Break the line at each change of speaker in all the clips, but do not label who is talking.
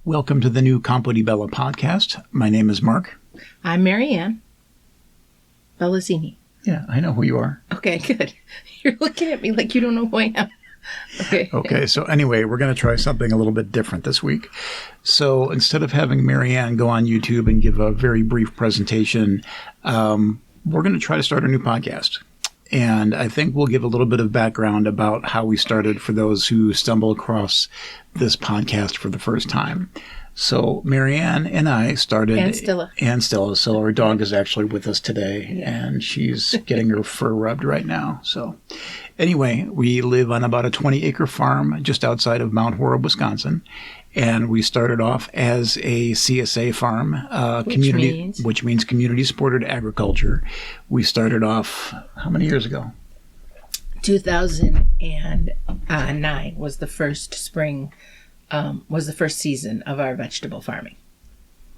Welcome to the new Campo di Bella podcast. My name is Mark.
I'm Marianne Bellazzini.
Yeah, I know who you are.
Okay, good. You're looking at me like you don't know who I am.
Okay, so anyway, we're going to try something a little bit different this week. So instead of having Marianne go on YouTube and give a very brief presentation, we're going to try to start a new podcast. And I think we'll give a little bit of background about how we started for those who stumble across this podcast for the first time. So Marianne and I started...
And Stella.
So our dog is actually with us today, and she's getting her fur rubbed right now. So anyway, we live on about a 20-acre farm just outside of Mount Horeb, Wisconsin. And we started off as a CSA farm, which means community-supported agriculture. We started off, how many years ago?
2009 was the first spring, was the first season of our vegetable farming.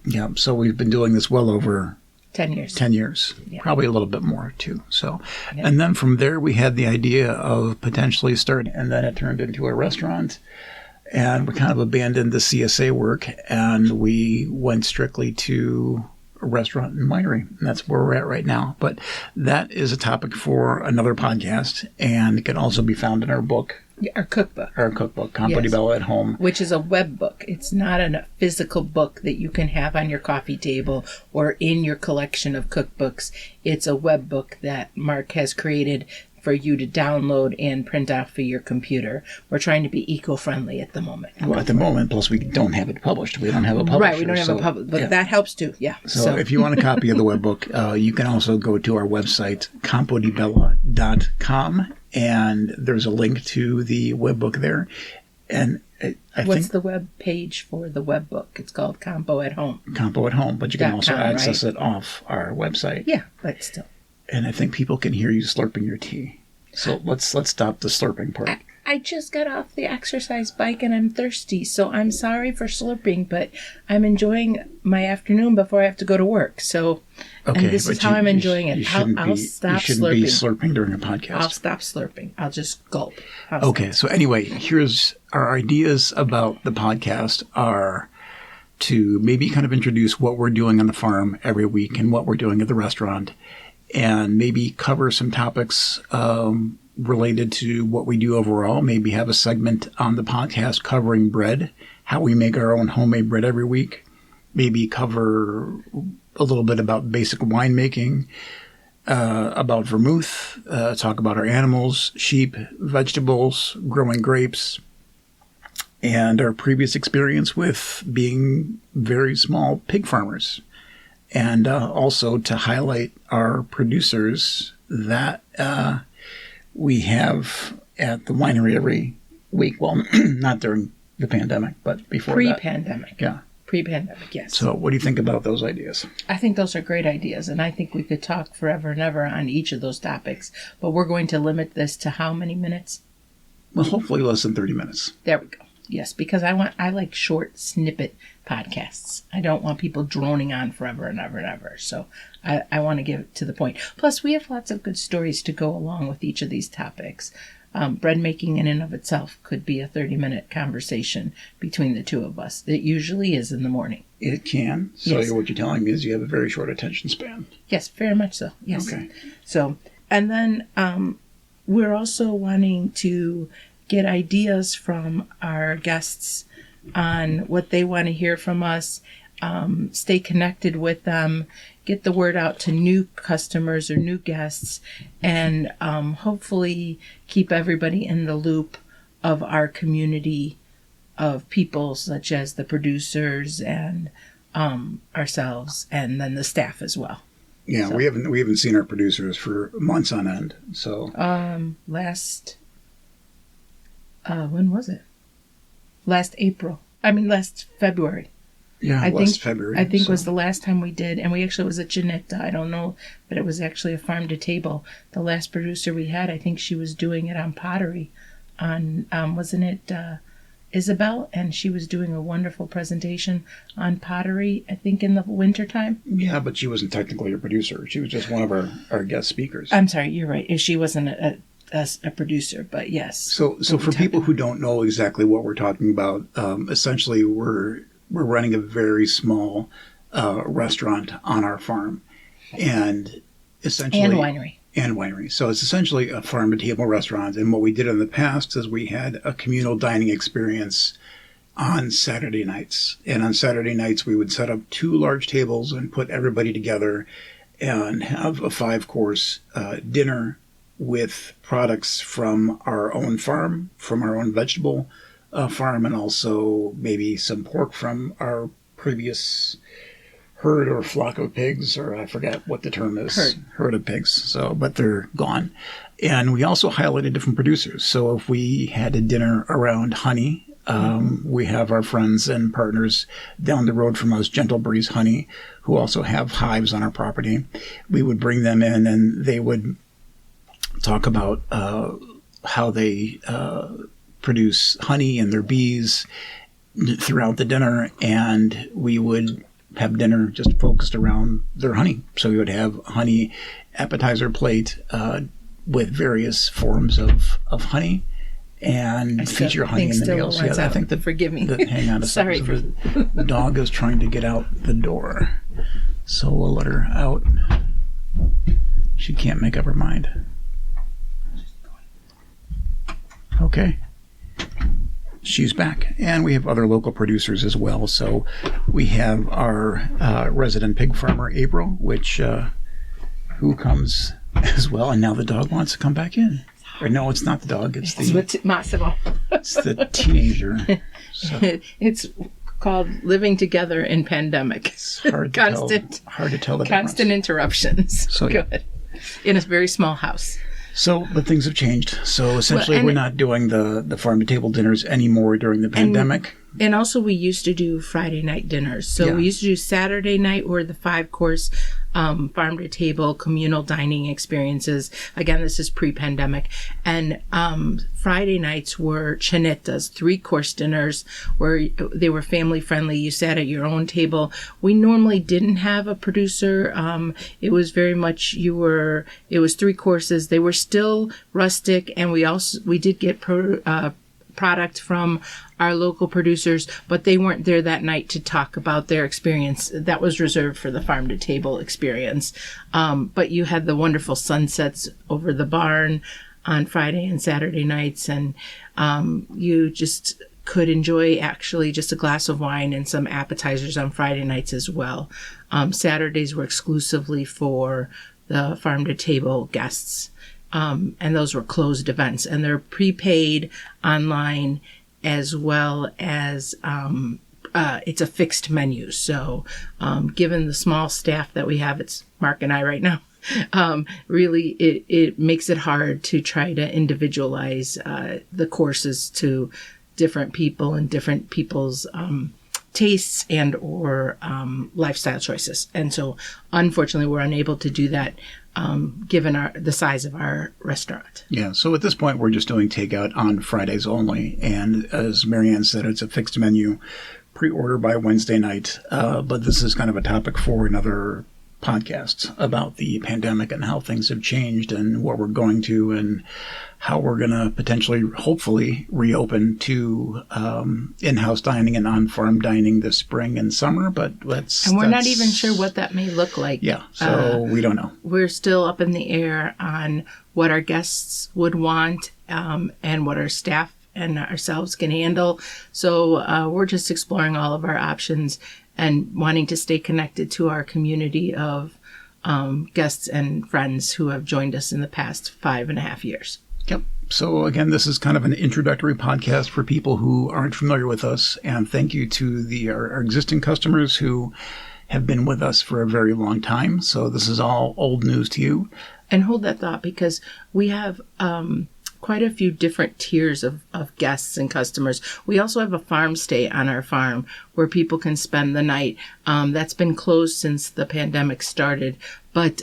Yeah, so we've been doing this well over
10 years.
10 years, yeah. Probably a little bit more too. So,
yeah.
And then from there we had the idea of potentially starting, and then it turned into a restaurant. And we kind of abandoned the CSA work, and we went strictly to a restaurant and winery. And that's where we're at right now. But that is a topic for another podcast, and it can also be found in our book.
Our cookbook.
Campo di Bella at Home.
Which is a web book. It's not a physical book that you can have on your coffee table or in your collection of cookbooks. It's a web book that Mark has created for you to download and print out for your computer. We're trying to be eco-friendly at the moment.
Well, at the moment, plus we don't have it published. We don't have a publisher.
Right, we don't have a publisher, but that helps too, yeah.
So if you want a copy of the webbook, you can also go to our website, campodibella.com, and there's a link to the webbook there. And
What's the web page for the web book? It's called Campo at Home.
Campo at Home, but you can also access
it
off our website.
Yeah, but still.
And I think people can hear you slurping your tea. So let's stop the slurping part.
I just got off the exercise bike and I'm thirsty, so I'm sorry for slurping, but I'm enjoying my afternoon before I have to go to work. So, and this is how I'm enjoying it. I'll stop slurping. You shouldn't be slurping during a podcast. I'll stop slurping. I'll just gulp.
Okay, so anyway, here's our ideas about the podcast are to maybe kind of introduce what we're doing on the farm every week and what we're doing at the restaurant, and maybe cover some topics related to what we do overall. Maybe have a segment on the podcast covering bread, how we make our own homemade bread every week. Maybe cover a little bit about basic winemaking, about vermouth, talk about our animals, sheep, vegetables, growing grapes, and our previous experience with being very small pig farmers. And also to highlight our producers that we have at the winery every week. Well, not during the pandemic, but before
Pre-pandemic.
Yeah.
Pre-pandemic, yes.
So what do you think about those ideas?
I think those are great ideas, and I think we could talk forever and ever on each of those topics. But we're going to limit this to how many minutes?
Well, hopefully less than 30 minutes.
There we go. Yes, because I like short snippet podcasts. I don't want people droning on forever and ever and ever. So I want to get it to the point. Plus, we have lots of good stories to go along with each of these topics. Bread making in and of itself could be a 30-minute conversation between the two of us. It usually is in the morning.
It can. So
yes.
What you're telling me is you have a very short attention span.
Yes, very much so. Yes.
Okay.
So, and then we're also wanting to get ideas from our guests on what they want to hear from us, stay connected with them, get the word out to new customers or new guests, and hopefully keep everybody in the loop of our community of people such as the producers and ourselves, and then the staff as well.
Yeah, so, we haven't seen our producers for months on end. So when was it? Last February. Yeah, last February.
I think was the last time we did, and we actually was at Janetta. I don't know, but it was actually a farm to table. The last producer we had, I think she was doing it on pottery, wasn't it Isabel? And she was doing a wonderful presentation on pottery, I think in the wintertime.
Yeah, but she wasn't technically a producer. She was just one of our guest speakers.
I'm sorry, you're right. She wasn't a producer, but yes.
So for people who don't know exactly what we're talking about, essentially we're we're running a very small restaurant on our farm, and essentially and winery. So it's essentially a farm to table restaurant. And what we did in the past is we had a communal dining experience on Saturday nights. And on Saturday nights, we would set up 2 large tables and put everybody together and have a 5-course dinner with products from our own farm, from our own vegetable farm, and also maybe some pork from our previous herd or flock of pigs, or I forget what the term is. Herd of pigs. So, but they're gone. And we also highlighted different producers. So if we had a dinner around honey, we have our friends and partners down the road from us, Gentle Breeze Honey, who also have hives on our property. We would bring them in and they would talk about how they produce honey and their bees throughout the dinner, and we would have dinner just focused around their honey. So we would have honey appetizer plate with various forms of honey, and feature honey in the meals. Yeah, I think that.
Forgive me.
Hang on a
Sorry.
second. The dog is trying to get out the door, so we'll let her out. She can't make up her mind. Okay. She's back. And we have other local producers as well. So we have our resident pig farmer, April, which who comes as well. And now the dog wants to come back in. Or no, it's not the dog. It's the teenager. So.
It's called living together in pandemic.
It's hard to tell the difference.
Constant interruptions.
So, yeah.
Good. In a very small house.
So, but things have changed. So essentially, we're not doing the farm to table dinners anymore during the pandemic.
And also, we used to do Friday night dinners. So we used to do Saturday night, were the 5-course farm to table communal dining experiences. Again, this is pre-pandemic. And Friday nights were chinitas, 3-course dinners where they were family friendly. You sat at your own table. We normally didn't have a producer. It was very much it was 3 courses. They were still rustic, and we did get product from our local producers, but they weren't there that night to talk about their experience. That was reserved for the farm to table experience. But you had the wonderful sunsets over the barn on Friday and Saturday nights, and you just could enjoy actually just a glass of wine and some appetizers on Friday nights as well. Saturdays were exclusively for the farm to table guests. And those were closed events, and they're prepaid online, as well as it's a fixed menu. So given the small staff that we have, it's Mark and I right now, really it makes it hard to try to individualize the courses to different people and different people's tastes and or lifestyle choices. And so unfortunately we're unable to do that given the size of our restaurant.
Yeah, so at this point, we're just doing takeout on Fridays only. And as Marianne said, it's a fixed menu, pre-order by Wednesday night. But this is kind of a topic for another podcast about the pandemic and how things have changed and what we're going to and how we're going to potentially, hopefully, reopen to in-house dining and on-farm dining this spring and summer. But
and we're not even sure what that may look like.
Yeah, so we don't know.
We're still up in the air on what our guests would want and what our staff and ourselves can handle. So we're just exploring all of our options and wanting to stay connected to our community of guests and friends who have joined us in the past 5.5 years.
Yep. So again, this is kind of an introductory podcast for people who aren't familiar with us. And thank you to our existing customers who have been with us for a very long time. So this is all old news to you.
And hold that thought, because we have quite a few different tiers of guests and customers. We also have a farm stay on our farm where people can spend the night. That's been closed since the pandemic started. But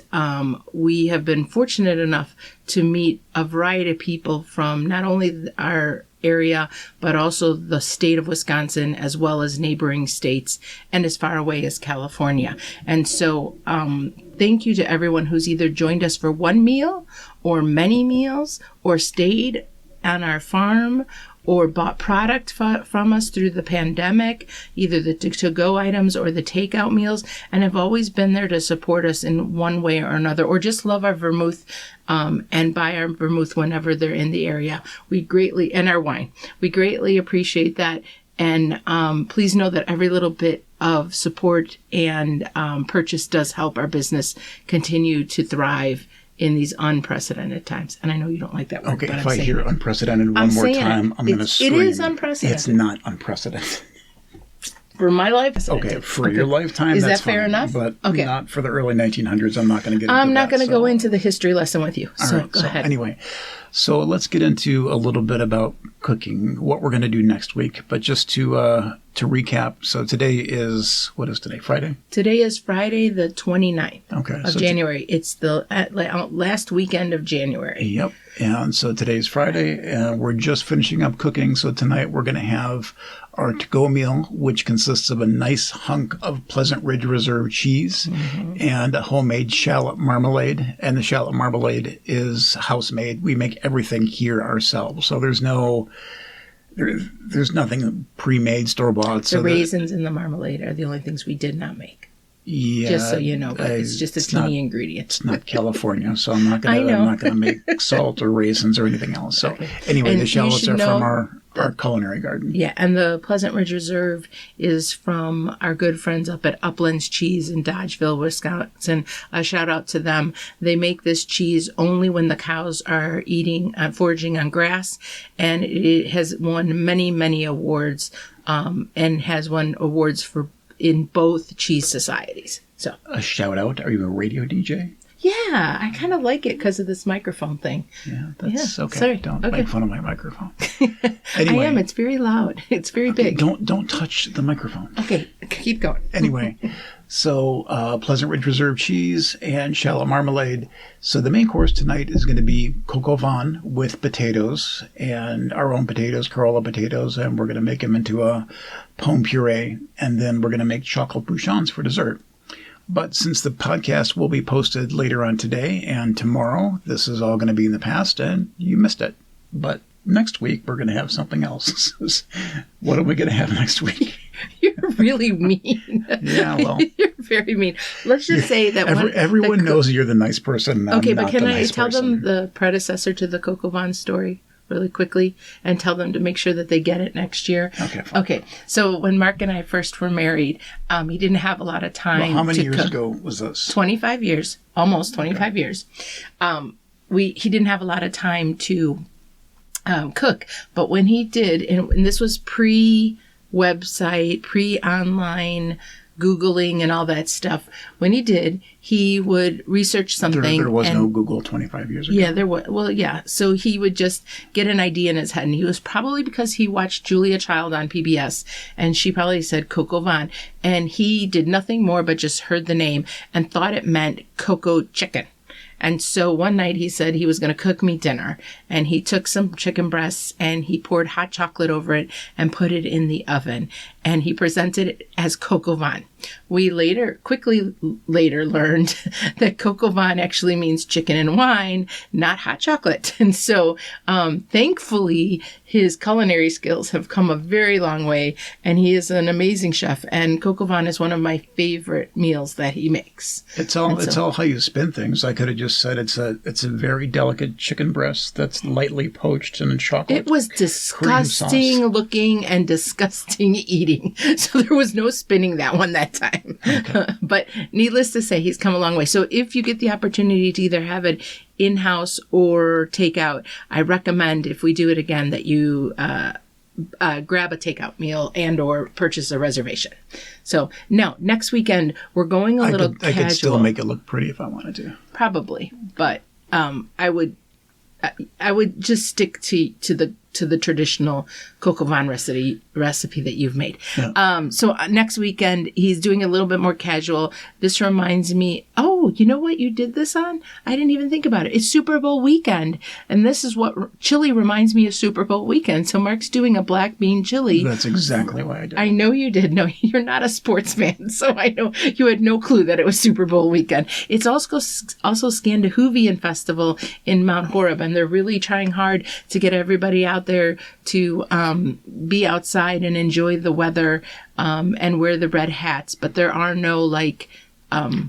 we have been fortunate enough to meet a variety of people from not only our area, but also the state of Wisconsin, as well as neighboring states and as far away as California. And so thank you to everyone who's either joined us for one meal or many meals or stayed on our farm or bought product from us through the pandemic, either the to-go items or the takeout meals, and have always been there to support us in one way or another, or just love our vermouth and buy our vermouth whenever they're in the area. And our wine. We greatly appreciate that. And please know that every little bit of support and purchase does help our business continue to thrive in these unprecedented times. And I know you don't like that word.
Okay,
but
if I hear unprecedented one more time, I'm going to scream.
It is unprecedented.
It's not unprecedented.
For my life?
Okay, for your lifetime,
is
that's
that fair
fine,
enough?
But
okay.
Not for the early 1900s. I'm not going to get into that.
I'm not going to go into the history lesson with you. So
right,
go ahead.
Anyway, so let's get into a little bit about cooking, what we're going to do next week. But just to recap, so today is, what is today, Friday?
Today is Friday the 29th of January. It's the last weekend of January.
Yep. And so today's Friday, and we're just finishing up cooking. So tonight we're going to have our to-go meal, which consists of a nice hunk of Pleasant Ridge Reserve cheese and a homemade shallot marmalade. And the shallot marmalade is house-made. We make everything here ourselves. So there's nothing pre-made, store-bought.
The raisins in the marmalade are the only things we did not make.
Yeah,
just so you know, but it's just a teeny ingredient.
It's not California, so I'm not going to make salt or raisins or anything else. So anyway, and the shallots are from our culinary garden.
Yeah, and the Pleasant Ridge Reserve is from our good friends up at Uplands Cheese in Dodgeville, Wisconsin. A shout out to them. They make this cheese only when the cows are foraging on grass, and it has won many, many awards, and has won awards in both cheese societies. So
a shout out. Are you a radio DJ?
Yeah, I kind of like it because of this microphone thing.
Yeah, that's okay.
Sorry.
Don't make fun of my microphone.
Anyway, I am. It's very loud. It's very big.
Don't touch the microphone.
Okay, keep going.
Anyway, so Pleasant Ridge Reserve cheese and shallot marmalade. So the main course tonight is going to be coq au vin with potatoes and our own potatoes, Corolla potatoes, and we're going to make them into a pomme puree, and then we're going to make chocolate bouchons for dessert. But since the podcast will be posted later on today and tomorrow, this is all going to be in the past and you missed it. But next week, we're going to have something else. What are we going to have next week?
You're really mean.
Yeah, well.
You're very mean. Let's just say that
everyone knows you're the nice person.
Okay, but can I tell them the predecessor to the coq au vin story really quickly and tell them to make sure that they get it next year?
Okay, fine.
Okay, so when Mark and I first were married, he didn't have a lot of time.
Well, how many years ago was this?
25 years, almost 25 years. He didn't have a lot of time to cook, but when he did, and this was pre-website, pre-online Googling and all that stuff. When he did, he would research something.
There was no Google 25 years ago.
Yeah, there was. Well, yeah. So he would just get an idea in his head. And he was probably because he watched Julia Child on PBS. And she probably said coq au vin. And he did nothing more but just heard the name and thought it meant cocoa chicken. And so one night he said he was going to cook me dinner, and he took some chicken breasts and he poured hot chocolate over it and put it in the oven, and he presented it as coq au vin. We quickly later learned that coq au vin actually means chicken and wine, not hot chocolate. And so, thankfully, his culinary skills have come a very long way, and he is an amazing chef. And coq au vin is one of my favorite meals that he makes.
It's all how you spin things. I could have just said it's a very delicate chicken breast that's lightly poached in chocolate.
It was disgusting looking and disgusting eating. So there was no spinning that one that time. Okay. But needless to say, he's come a long way. So if you get the opportunity to either have it in-house or take out, I recommend, if we do it again, that you grab a takeout meal and or purchase a reservation. So now, next weekend, we're going a little casual.
I could still make it look pretty if I wanted to. Probably.
But I would just stick to the traditional coq au vin recipe that you've made. Yeah. So next weekend, he's doing a little bit more casual. This reminds me, you know what you did this on? I didn't even think about it. It's Super Bowl weekend. And this is what chili reminds me of Super Bowl weekend. So Mark's doing a black bean chili.
That's exactly why I did.
I know you did. No, you're not a sports fan. So I know you had no clue that it was Super Bowl weekend. It's also Scandinavian Festival in Mount Horeb. And they're really trying hard to get everybody out out there to be outside and enjoy the weather and wear the red hats. But there are no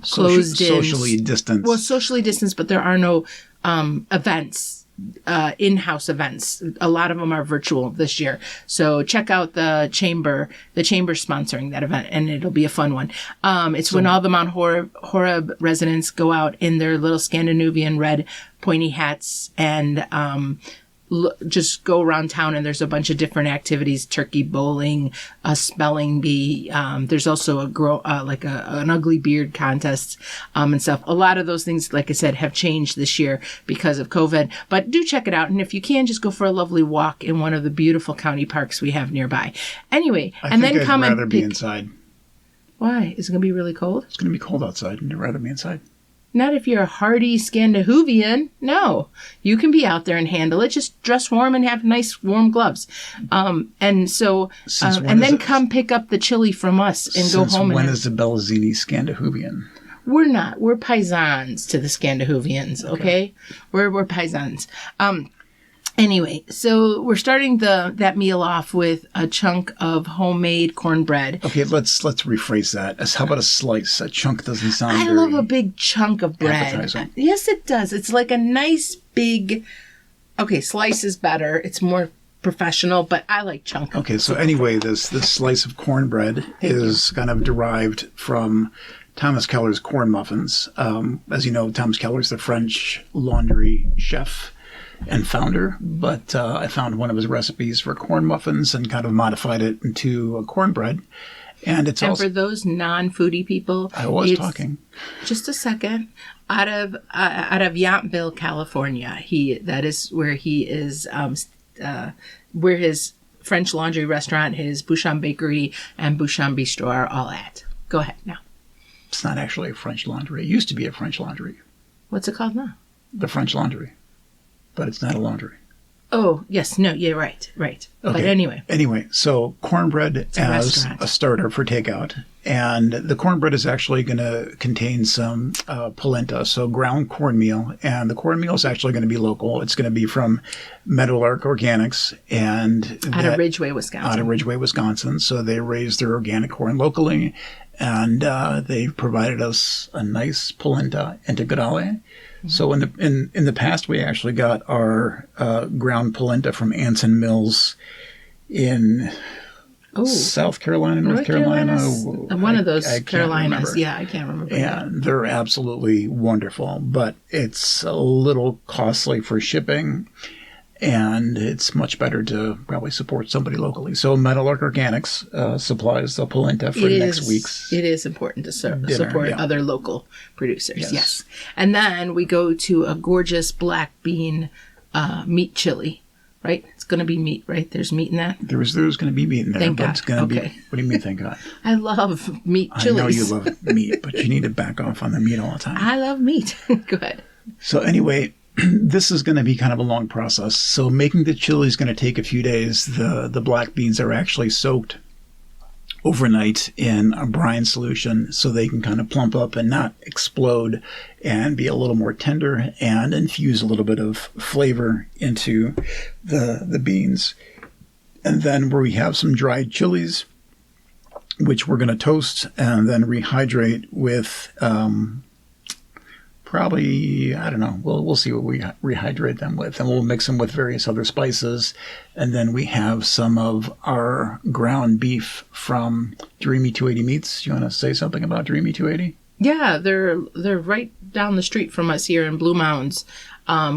closed in.
Socially distanced.
Well, socially distanced, but there are no events. In-house events. A lot of them are virtual this year. So check out the chamber sponsoring that event, and it'll be a fun one. It's when all the Mount Horeb residents go out in their little Scandinavian red pointy hats and just go around town, and there's a bunch of different activities: turkey bowling, a spelling bee. There's also an ugly beard contest and stuff. A lot of those things, like I said, have changed this year because of COVID. But do check it out, and if you can, just go for a lovely walk in one of the beautiful county parks we have nearby. Anyway,
I'd rather be inside.
Why? Is it going to be really cold?
It's going to be cold outside, and I'd rather be inside.
Not if you're a hardy Scandinavian. No, you can be out there and handle it. Just dress warm and have nice warm gloves. And then come pick up the chili from us and go home.
When is the Bellazzini Scandinavian?
We're not. We're paisans to the Scandinavians. Okay, we're paisans. Anyway, so we're starting that meal off with a chunk of homemade cornbread.
Okay, let's rephrase that. How about a slice? A chunk doesn't sound
I love a big chunk of bread.
Appetizing.
Yes, it does. It's like a nice big... Okay, slice is better. It's more professional, but I like chunk.
Okay, so anyway, this slice of cornbread is kind of derived from Thomas Keller's corn muffins. As you know, Thomas Keller's the French laundry chef and founder, but I found one of his recipes for corn muffins and kind of modified it into a cornbread. And
for those non-foodie people,
I was talking.
Just a second. Out of Yountville, California, that is where he is. Where his French laundry restaurant, his Bouchon Bakery, and Bouchon Bistro are all at. Go ahead now.
It's not actually a French laundry. It used to be a French laundry.
What's it called now?
The French Laundry. But it's not a laundry.
Oh, yes. No, yeah, right. Okay. But
Anyway, so cornbread as a starter for takeout. And the cornbread is actually going to contain some polenta, so ground cornmeal. And the cornmeal is actually going to be local. It's going to be from Meadowlark Organics.
Out of Ridgeway, Wisconsin. So they raise their organic corn locally. And they've provided us a nice polenta integrale. So in the past, we actually got our ground polenta from Anson Mills in South Carolina, North Carolina. One of those Carolinas. Yeah, I can't remember.
And they're absolutely wonderful, but it's a little costly for shipping, and it's much better to probably support somebody locally. So Meadowlark Organics supplies the polenta for next week's.
It is important to support other local producers. Yes. And then we go to a gorgeous black bean meat chili. Right? It's going to be meat, right? There's meat in that?
There's going to be meat in there.
Thank God.
It's going to be, what do you mean, thank God?
I love meat chilies.
I know you love meat, but you need to back off on the meat all the time.
I love meat. Go ahead.
So anyway, this is going to be kind of a long process. So making the chili is going to take a few days. The black beans are actually soaked overnight in a brine solution so they can kind of plump up and not explode and be a little more tender and infuse a little bit of flavor into the beans. And then we have some dried chilies, which we're going to toast and then rehydrate with probably, I don't know, we'll see what we rehydrate them with, and we'll mix them with various other spices. And then we have some of our ground beef from Dreamy 280 Meats. Do you want to say something about Dreamy 280?
Yeah, they're right down the street from us here in Blue Mounds.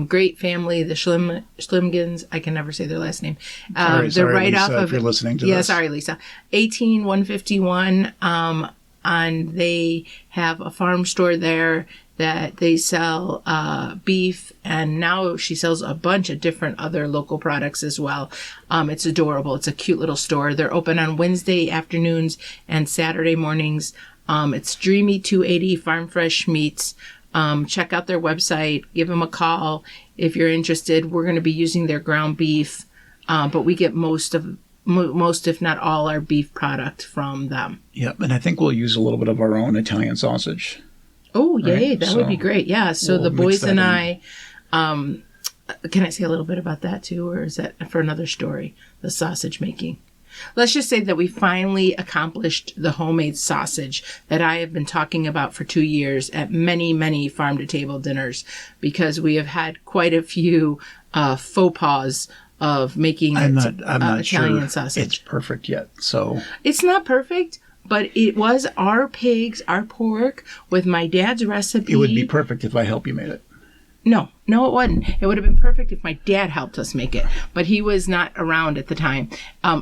Great family, the Schlimgens. I can never say their last name.
Sorry,
they're right
Lisa,
off of.
If you're listening to this.
Yeah, sorry, Lisa. 18151. And they have a farm store there that they sell beef, and now she sells a bunch of different other local products as well. It's adorable. It's a cute little store. They're open on Wednesday afternoons and Saturday mornings. It's Dreamy 280 Farm Fresh Meats. Check out their website. Give them a call if you're interested. We're going to be using their ground beef, but we get most, if not all, our beef product from them.
Yep, and I think we'll use a little bit of our own Italian sausage.
Oh, yay. Right? That would be great. Yeah. So the boys and I, Can I say a little bit about that too, or is that for another story? The sausage making. Let's just say that we finally accomplished the homemade sausage that I have been talking about for 2 years at many, many farm-to-table dinners, because we have had quite a few faux pas of making
I'm not
Italian
sure
sausage.
it's perfect yet. So
It's not perfect, but it was our pigs, our pork, with my dad's recipe.
it would be perfect if I help you make it.
No, it wouldn't. It would have been perfect if my dad helped us make it, but he was not around at the time.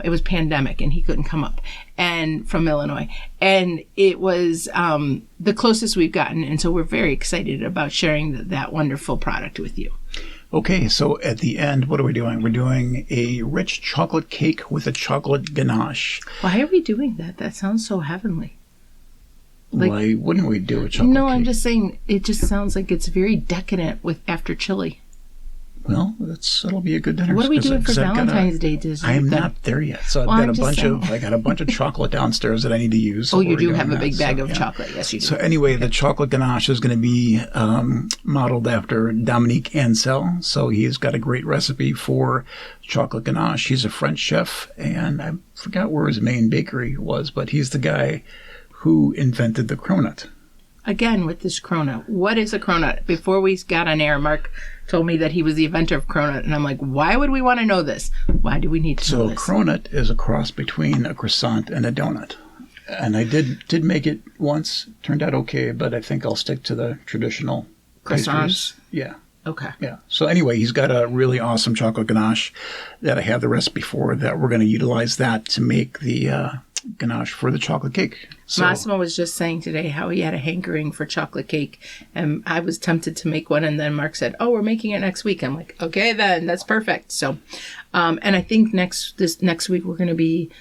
It was pandemic and he couldn't come up and from Illinois. And it was the closest we've gotten. And so we're very excited about sharing that wonderful product with you.
Okay, so at the end, what are we doing? We're doing a rich chocolate cake with a chocolate ganache.
Why are we doing that? That sounds so heavenly.
Why wouldn't we do a chocolate
No,
cake?
I'm just saying it just sounds like it's very decadent with after chili.
Well, that'll be a good dinner.
What are we doing for Valentine's Day dessert?
I'm
then?
not there yet, so
Well,
I got a bunch of chocolate downstairs that I need to use.
Oh,
So
you
we're
do
doing
have a
that.
big bag
So,
of
yeah.
chocolate. Yes, you do.
So anyway, the chocolate ganache is going to be modeled after Dominique Ansel. So he's got a great recipe for chocolate ganache. He's a French chef, and I forgot where his main bakery was, but he's the guy who invented the cronut.
Again, with this cronut. What is a cronut? Before we got on air, Mark told me that he was the inventor of cronut, and I'm like, why would we want to know this? Why do we need to know
So
this?
cronut is a cross between a croissant and a donut. And I did make it once. Turned out okay, but I think I'll stick to the traditional
Croissants?
pastries. Yeah.
Okay.
Yeah. So anyway, he's got a really awesome chocolate ganache that I have the recipe for, that we're going to utilize that to make the ganache for the chocolate cake. So,
Massimo was just saying today how he had a hankering for chocolate cake, and I was tempted to make one, and then Mark said, "Oh, we're making it next week." I'm like, "Okay, then that's perfect." So, and I think next week we're going to be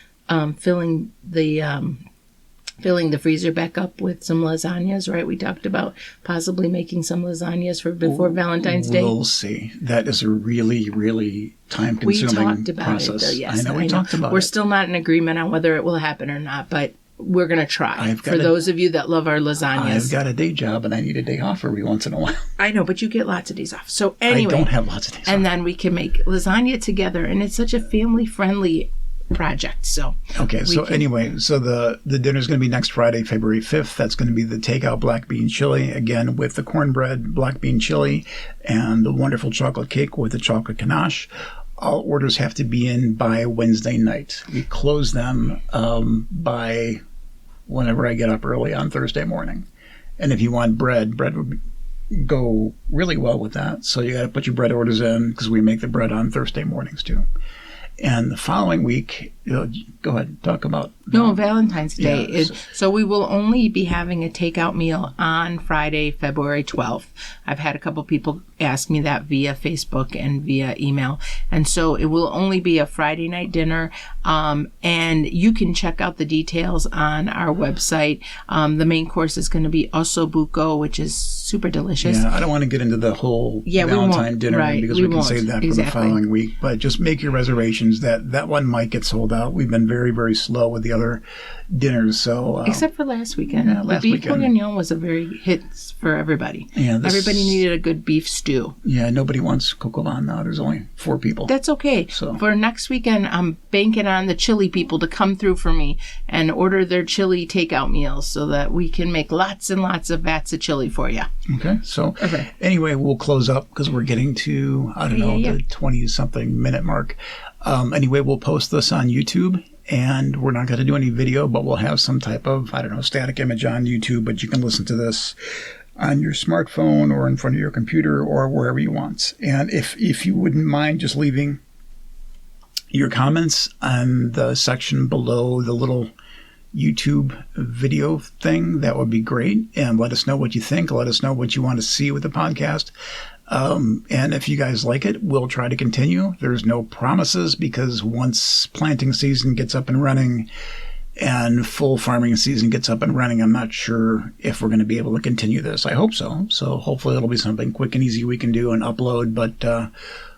filling the freezer back up with some lasagnas, right? We talked about possibly making some lasagnas for before Valentine's Day.
We'll see. That is a really, really time-consuming
We talked about
process.
it, though, yes.
I know we talked about
We're
it.
still not in agreement on whether it will happen or not, but we're going to try. For those of you that love our lasagnas.
I've got a day job, and I need a day off every once in a while.
I know, but you get lots of days off. So anyway.
I don't have lots of days
And
off.
then we can make lasagna together, and it's such a family-friendly project. So
Okay, so anyway, so the dinner's going to be next Friday, February 5th. That's going to be the takeout black bean chili, again with the cornbread, black bean chili, and the wonderful chocolate cake with the chocolate ganache. All orders have to be in by Wednesday night. We close them by whenever I get up early on Thursday morning. And if you want bread would go really well with that. So you got to put your bread orders in, because we make the bread on Thursday mornings too. And the following week, go ahead, talk about.
Valentine's Day.
Yeah,
So we will only be having a takeout meal on Friday, February 12th. I've had a couple people ask me that via Facebook and via email. And so it will only be a Friday night dinner. And you can check out the details on our website. The main course is going to be osso buco, which is super delicious.
Yeah, I don't want to get into the whole
Yeah, we
Valentine
won't.
dinner,
Right,
because
we
we can
won't.
save that for the
Exactly.
following week. But just make your reservations. That one might get sold out. We've been very, very slow with the other dinners. So
Except for last weekend.
Yeah,
The
last
beef
weekend.
bourguignon was a very hit for everybody.
Yeah,
Everybody needed a good beef stew.
Yeah, nobody wants coq au vin now. There's only 4 people.
That's okay.
So-
For next weekend, I'm banking on the chili people to come through for me and order their chili takeout meals so that we can make lots and lots of vats of chili for you.
Okay, so
Okay.
anyway, we'll close up because we're getting to, the 20-something minute mark. Anyway, we'll post this on YouTube, and we're not going to do any video, but we'll have some type of, static image on YouTube, but you can listen to this on your smartphone or in front of your computer or wherever you want. And if you wouldn't mind just leaving your comments on the section below the little YouTube video thing, that would be great. And let us know what you think. Let us know what you want to see with the podcast. And if you guys like it, we'll try to continue. There's no promises, because once planting season gets up and running and full farming season gets up and running, I'm not sure if we're going to be able to continue this. I hope so. So hopefully it'll be something quick and easy we can do and upload, but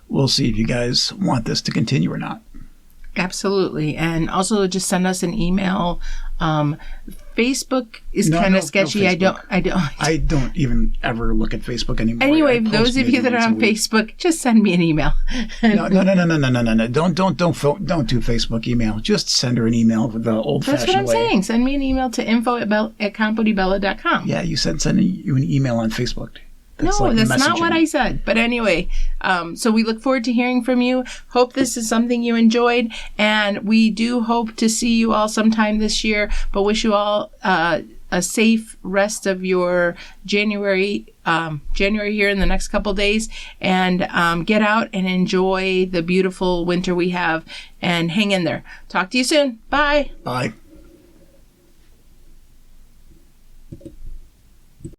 we'll see if you guys want this to continue or not.
Absolutely. And also just send us an email, Facebook is
No,
kind
no,
of sketchy.
no
I don't.
I don't even ever look at Facebook anymore.
Anyway,
I post
those of you
maybe
that are
once a
on
week.
Facebook, just send me an email.
No. Don't do Facebook email. Just send her an email with the old-fashioned
That's what I'm
way.
saying. Send me an email to info@campodibella.com.
Yeah, you said sending you an email on Facebook. That's
No,
like
that's not
messaging.
what I said. But anyway, so we look forward to hearing from you. Hope this is something you enjoyed. And we do hope to see you all sometime this year, but wish you all a safe rest of your January here in the next couple days. And get out and enjoy the beautiful winter we have. And hang in there. Talk to you soon. Bye.
Bye.